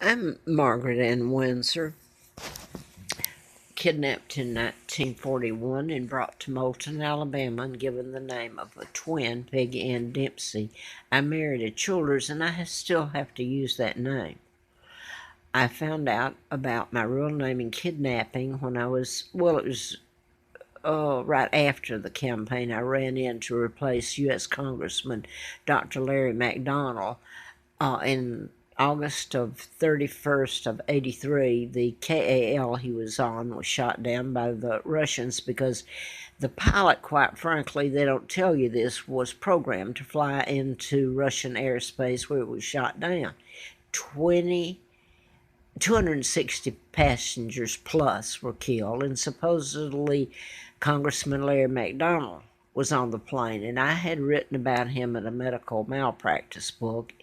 I'm Margaret Ann Windsor, kidnapped in 1941 and brought to Moulton, Alabama, and given the name of a twin, Peggy Ann Dempsey. I married at Childers, and I still have to use that name. I found out about my real name and kidnapping when it was right after the campaign. I ran in to replace U.S. Congressman Dr. Larry McDonald in August of 31st of 83. The KAL he was on was shot down by the Russians because the pilot, quite frankly, they don't tell you this, was programmed to fly into Russian airspace where it was shot down. 20 260 passengers plus were killed, and supposedly Congressman Larry McDonald was on the plane, and I had written about him in a medical malpractice book,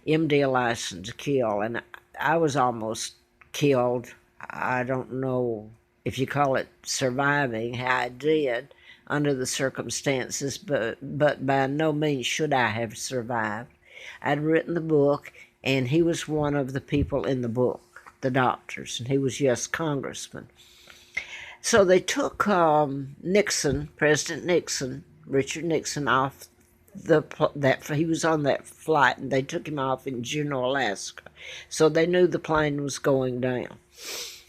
MD License to Kill, and I was almost killed. I don't know if you call it surviving, how I did under the circumstances, but by no means should I have survived. I'd written the book, and he was one of the people in the book, the doctors, and he was U.S. Congressman. So they took Nixon, President Nixon, Richard Nixon, off that he was on that flight, and they took him off in Juneau, Alaska. So they knew the plane was going down.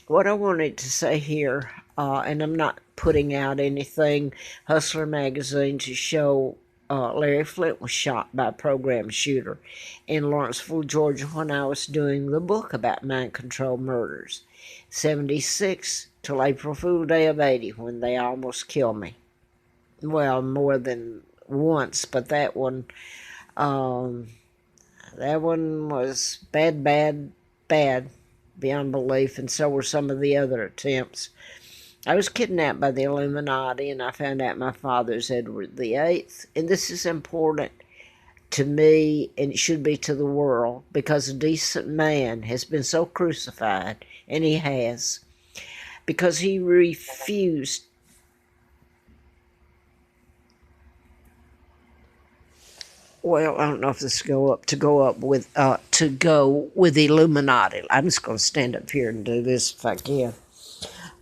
What I wanted to say here, and I'm not putting out anything, Hustler magazine to show Larry Flint was shot by a program shooter in Lawrenceville, Georgia, when I was doing the book about mind control murders. 76 till April Fool Day of 80, when they almost killed me. Well, more than once, but um, that one was bad, bad, bad, beyond belief, and so were some of the other attempts. I was kidnapped by the Illuminati, and I found out my father's Edward the Eighth, and this is important to me, and it should be to the world, because a decent man has been so crucified, and he has, because he refused. Well, I don't know if this to go with Illuminati. I'm just going to stand up here and do this if I can.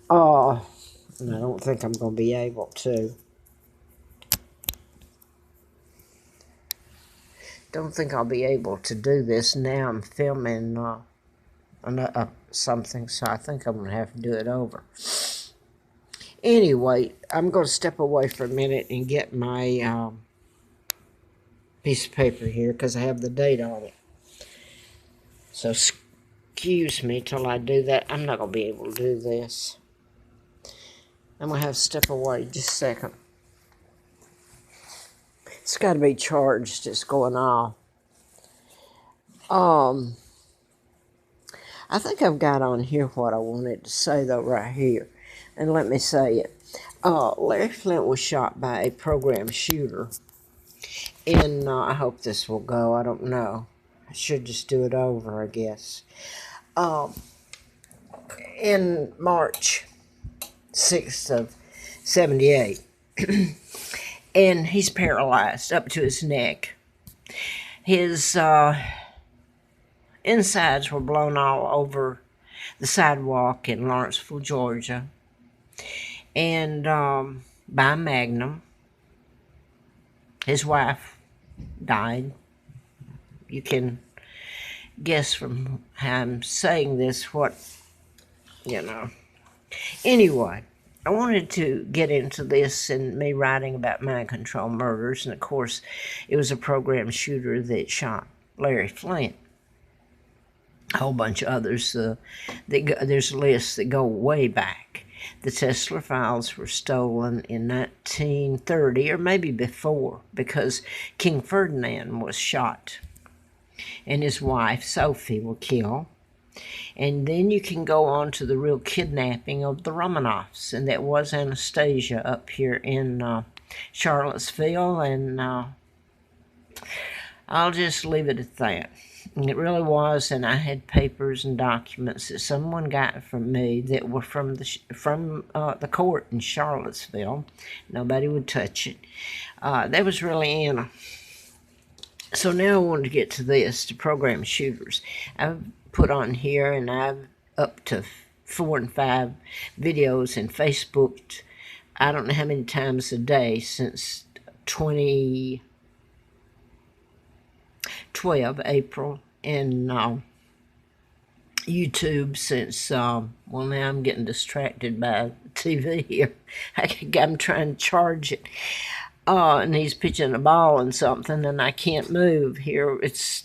And I don't think I'm going to be able to. Don't think I'll be able to do this now. I'm filming something, so I think I'm going to have to do it over. Anyway, I'm going to step away for a minute and get my piece of paper here because I have the date on it. So excuse me till I do that. I'm not going to be able to do this. I'm going to have to step away just a second. It's got to be charged. It's going off. I think I've got on here what I wanted to say, though, right here. And let me say it. Larry Flint was shot by a program shooter. And I hope this will go. I don't know. I should just do it over, I guess. In March 6th of 78. And he's paralyzed up to his neck. His insides were blown all over the sidewalk in Lawrenceville, Georgia, and by Magnum. His wife died. You can guess from how I'm saying this what, you know. Anyway, I wanted to get into this and me writing about mind control murders, and of course, it was a program shooter that shot Larry Flint. A whole bunch of others. There's lists that go way back. The Tesla files were stolen in 1930 or maybe before because King Ferdinand was shot and his wife Sophie were killed. And then you can go on to the real kidnapping of the Romanovs, and that was Anastasia up here in Charlottesville, and I'll just leave it at that. It really was, and I had papers and documents that someone got from me that were from the court in Charlottesville. Nobody would touch it. That was really Anna. So now I wanted to get to this, to program shooters. I've put on here, and I've up to 4 and 5 videos and Facebooked I don't know how many times a day since 2012, April, and YouTube since, well, now I'm getting distracted by TV here. I'm trying to charge it. And he's pitching a ball and something, and I can't move here. It's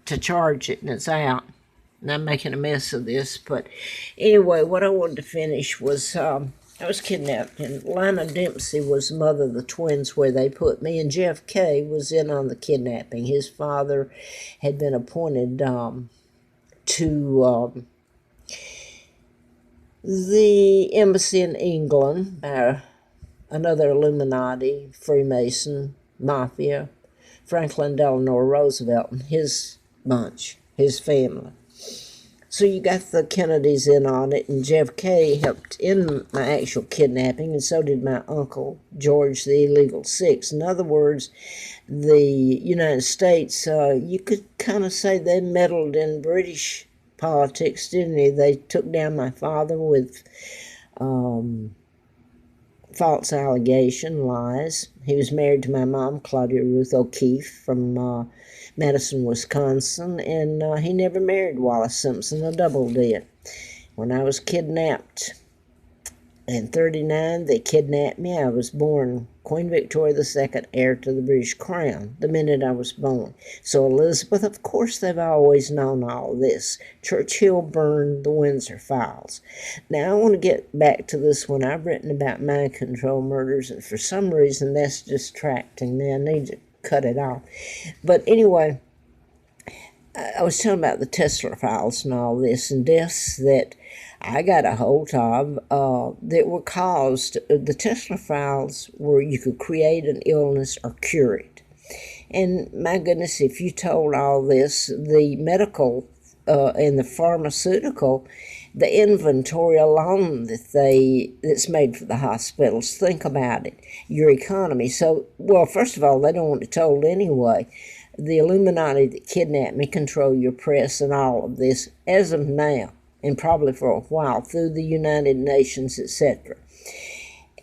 to charge it, and it's out. And I'm making a mess of this. But anyway, what I wanted to finish was I was kidnapped, and Lana Dempsey was the mother of the twins where they put me, and Jeff K was in on the kidnapping. His father had been appointed to the embassy in England by another Illuminati, Freemason, Mafia, Franklin Delano Roosevelt, and his bunch, his family. So you got the Kennedys in on it, and Jeff K helped in my actual kidnapping, and so did my uncle, George the Illegal Six. In other words, the United States, you could kind of say they meddled in British politics, didn't they? They took down my father with false allegation, lies. He was married to my mom, Claudia Ruth O'Keefe, from Madison, Wisconsin, and he never married Wallace Simpson, a double did. When I was kidnapped in 1939, they kidnapped me. I was born Queen Victoria II, heir to the British Crown, the minute I was born. So Elizabeth, of course, they've always known all this. Churchill burned the Windsor Files. Now, I want to get back to this one. I've written about mind control murders, and for some reason, that's distracting me. I need to cut it off. But anyway, I was telling about the Tesla files and all this, and deaths that I got a hold of that were caused. The Tesla files where you could create an illness or cure it. And my goodness, if you told all this, the medical and the pharmaceutical, the inventory alone that's made for the hospitals, think about it, your economy. So, well, first of all, they don't want it told anyway. The Illuminati that kidnapped me control your press and all of this as of now, and probably for a while through the United Nations, etc.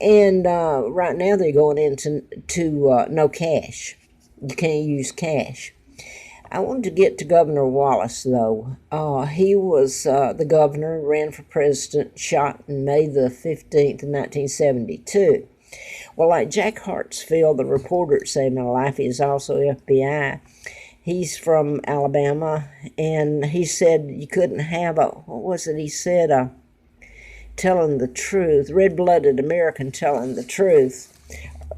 And right now they're going into no cash. You can't use cash. I wanted to get to Governor Wallace, though. He was the governor, ran for president, shot on May the 15th of 1972. Well, like Jack Hartsfield, the reporter at Save My Life, is also FBI. He's from Alabama, and he said you couldn't have what was it he said, telling the truth, red-blooded American telling the truth,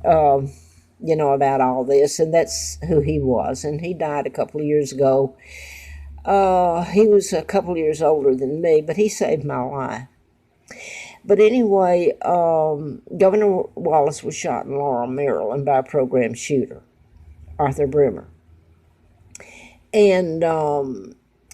about all this, and that's who he was. And he died a couple of years ago. He was a couple of years older than me, but he saved my life. But anyway, Governor Wallace was shot in Laurel, Maryland by a program shooter, Arthur Bremer. And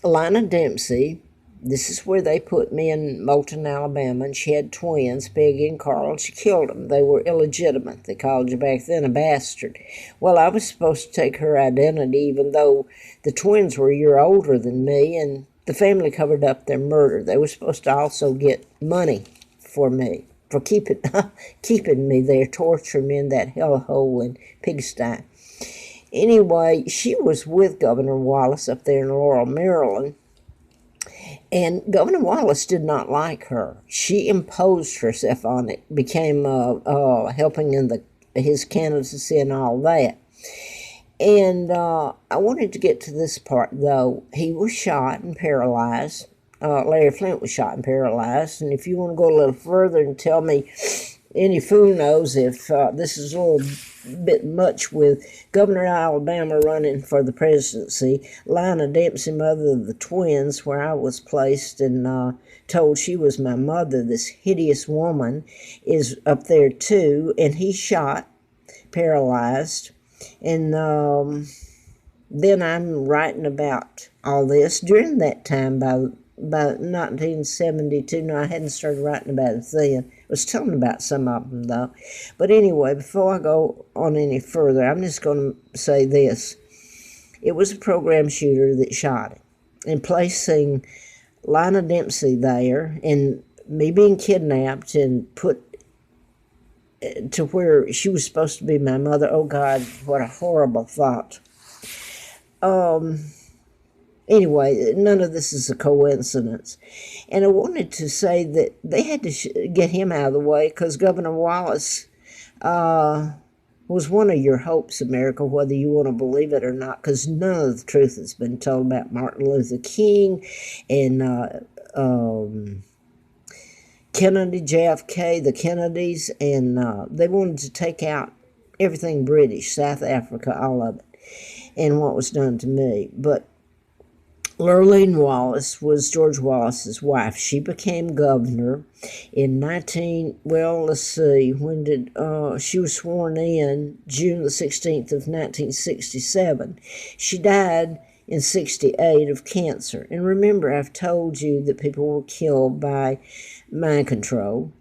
Lana Dempsey, this is where they put me in Moulton, Alabama, and she had twins, Peggy and Carl, and she killed them. They were illegitimate. They called you back then a bastard. Well, I was supposed to take her identity, even though the twins were a year older than me, and the family covered up their murder. They were supposed to also get money for me, for keeping me there, torturing me in that hellhole in pigsty. Anyway, she was with Governor Wallace up there in Laurel, Maryland, and Governor Wallace did not like her. She imposed herself on it, became helping in his candidacy and all that. And I wanted to get to this part, though. He was shot and paralyzed. Larry Flint was shot and paralyzed. And if you want to go a little further and tell me, any fool knows if this is a little bit much with Governor of Alabama running for the presidency, Lana Dempsey, mother of the twins, where I was placed and told she was my mother, this hideous woman, is up there too. And he shot, paralyzed. And then I'm writing about all this during that time by 1972. No, I hadn't started writing about it then. I was telling about some of them, though. But anyway, before I go on any further, I'm just going to say this. It was a program shooter that shot him. And placing Lina Dempsey there and me being kidnapped and put to where she was supposed to be my mother. Oh, God, what a horrible thought. Anyway, none of this is a coincidence. And I wanted to say that they had to get him out of the way because Governor Wallace was one of your hopes, America, whether you want to believe it or not, because none of the truth has been told about Martin Luther King and Kennedy, JFK, the Kennedys, and they wanted to take out everything British, South Africa, all of it, and what was done to me. But Lurleen Wallace was George Wallace's wife. She became governor in she was sworn in June the 16th of 1967. She died in 68 of cancer. And remember, I've told you that people were killed by mind control,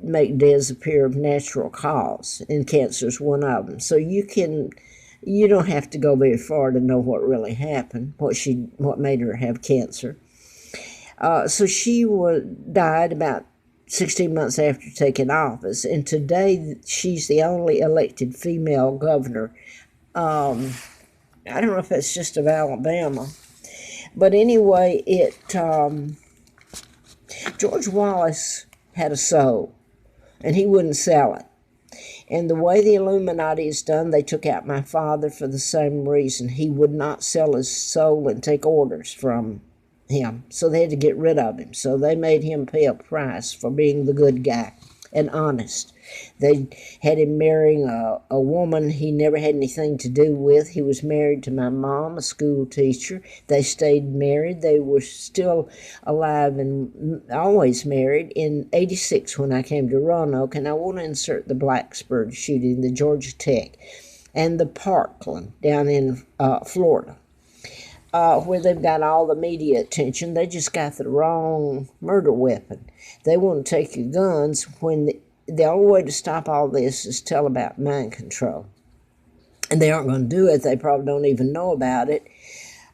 make deaths appear of natural cause, and cancer is one of them. So you don't have to go very far to know what really happened, what made her have cancer. So she died about 16 months after taking office, and today she's the only elected female governor. I don't know if it's just of Alabama, but anyway, George Wallace had a soul, and he wouldn't sell it. And the way the Illuminati is done, they took out my father for the same reason. He would not sell his soul and take orders from him. So they had to get rid of him. So they made him pay a price for being the good guy and honest. They had him marrying a woman he never had anything to do with. He was married to my mom, a school teacher. They stayed married. They were still alive and always married. In 86, when I came to Roanoke, and I want to insert the Blacksburg shooting, the Georgia Tech, and the Parkland down in Florida, where they've got all the media attention. They just got the wrong murder weapon. They want to take your guns when the only way to stop all this is tell about mind control. And they aren't going to do it. They probably don't even know about it.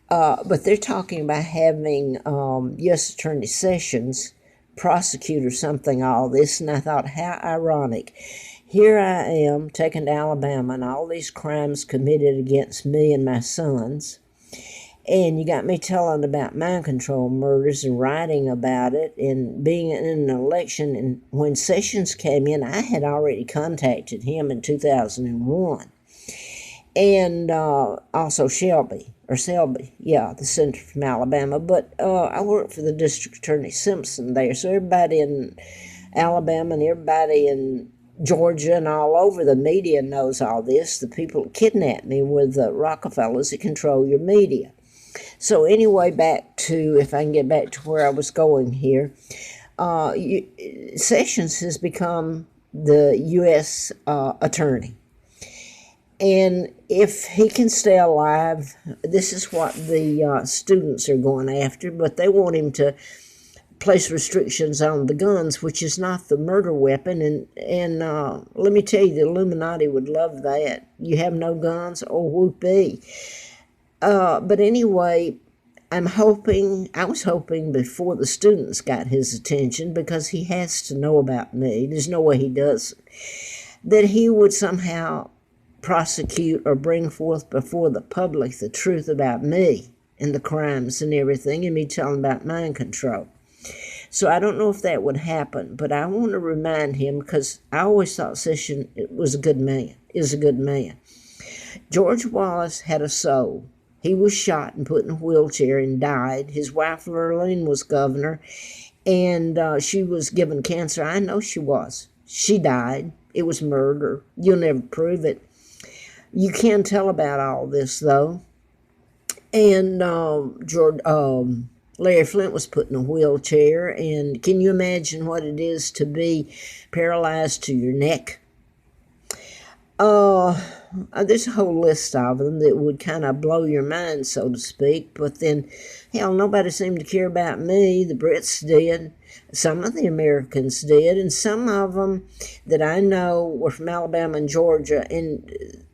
But they're talking about having U.S. Attorney Sessions prosecute or something all this. And I thought, how ironic. Here I am taken to Alabama and all these crimes committed against me and my sons. And you got me telling about mind control murders and writing about it and being in an election. And when Sessions came in, I had already contacted him in 2001. And also Selby, the senator from Alabama. But I worked for the District Attorney Simpson there. So everybody in Alabama and everybody in Georgia and all over the media knows all this. The people that kidnapped me were the Rockefellers that control your media. So anyway, if I can get back to where I was going here, Sessions has become the U.S. attorney. And if he can stay alive, this is what the students are going after, but they want him to place restrictions on the guns, which is not the murder weapon. And let me tell you, the Illuminati would love that. You have no guns? Oh, whoopee. But anyway, I was hoping before the students got his attention, because he has to know about me, there's no way he doesn't, that he would somehow prosecute or bring forth before the public the truth about me and the crimes and everything, and me telling about mind control. So I don't know if that would happen, but I want to remind him, because I always thought Sessions was a good man, is a good man. George Wallace had a soul. He was shot and put in a wheelchair and died. His wife, Lurleen, was governor, and she was given cancer. I know she was. She died. It was murder. You'll never prove it. You can tell about all this, though. And Larry Flint was put in a wheelchair, and can you imagine what it is to be paralyzed to your neck? There's a whole list of them that would kind of blow your mind, so to speak. But then, hell, nobody seemed to care about me. The Brits did. Some of the Americans did. And some of them that I know were from Alabama and Georgia. And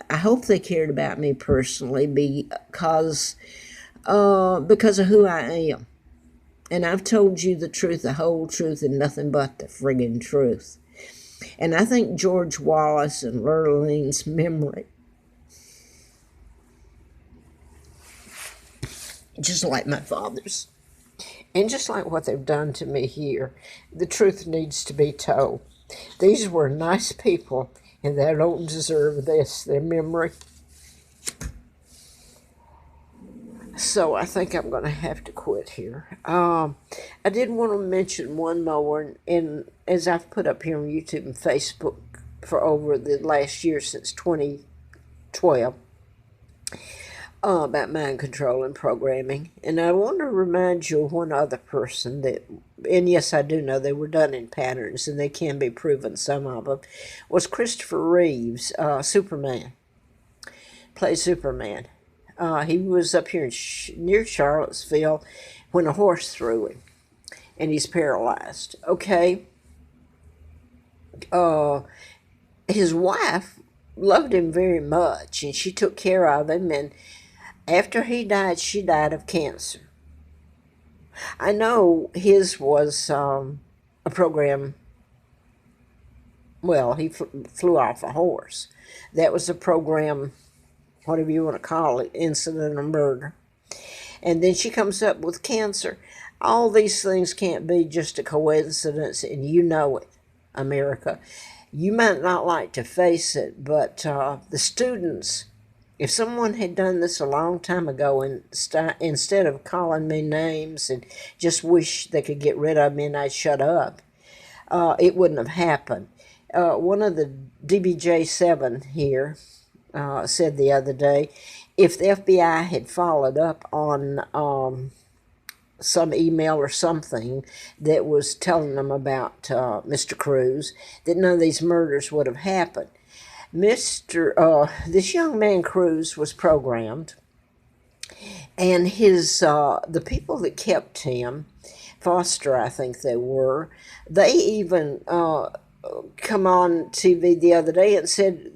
I hope they cared about me personally because of who I am. And I've told you the truth, the whole truth, and nothing but the friggin' truth. And I think George Wallace and Lurlene's memory, just like my father's, and just like what they've done to me here, the truth needs to be told. These were nice people, and they don't deserve this, their memory. So I think I'm going to have to quit here. I did want to mention one more, and as I've put up here on YouTube and Facebook for over the last year since 2012, about mind control and programming. And I want to remind you of one other person that, and yes, I do know they were done in patterns and they can be proven, some of them, was Christopher Reeves, Superman, played Superman. He was up here near Charlottesville when a horse threw him, and he's paralyzed. Okay. His wife loved him very much, and she took care of him, and after he died, she died of cancer. I know his was a program. Well, he flew off a horse. That was a program, whatever you want to call it, incident of murder. And then she comes up with cancer. All these things can't be just a coincidence, and you know it, America. You might not like to face it, but the students, if someone had done this a long time ago and instead of calling me names and just wish they could get rid of me and I'd shut up, it wouldn't have happened. One of the DBJ7 here said the other day, if the FBI had followed up on some email or something that was telling them about Mr. Cruz, that none of these murders would have happened. This young man Cruz was programmed, and the people that kept him, Foster, I think they were, they even come on TV the other day and said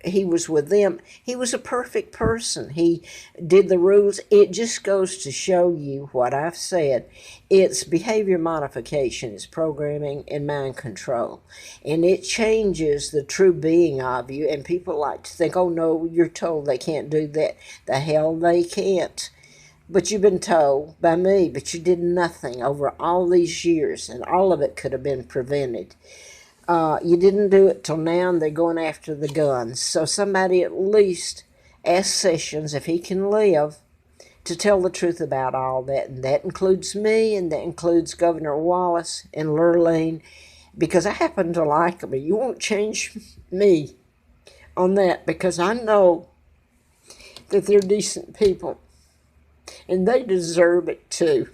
he was with them, he was a perfect person. He did the rules. It just goes to show you what I've said. It's behavior modification, it's programming and mind control. And it changes the true being of you. And people like to think, oh no, you're told they can't do that. The hell they can't. But you've been told by me, but you did nothing over all these years, and all of it could have been prevented. You didn't do it till now, and they're going after the guns. So somebody at least ask Sessions, if he can live, to tell the truth about all that. And that includes me, and that includes Governor Wallace and Lurleen, because I happen to like them. You won't change me on that, because I know that they're decent people, and they deserve it too.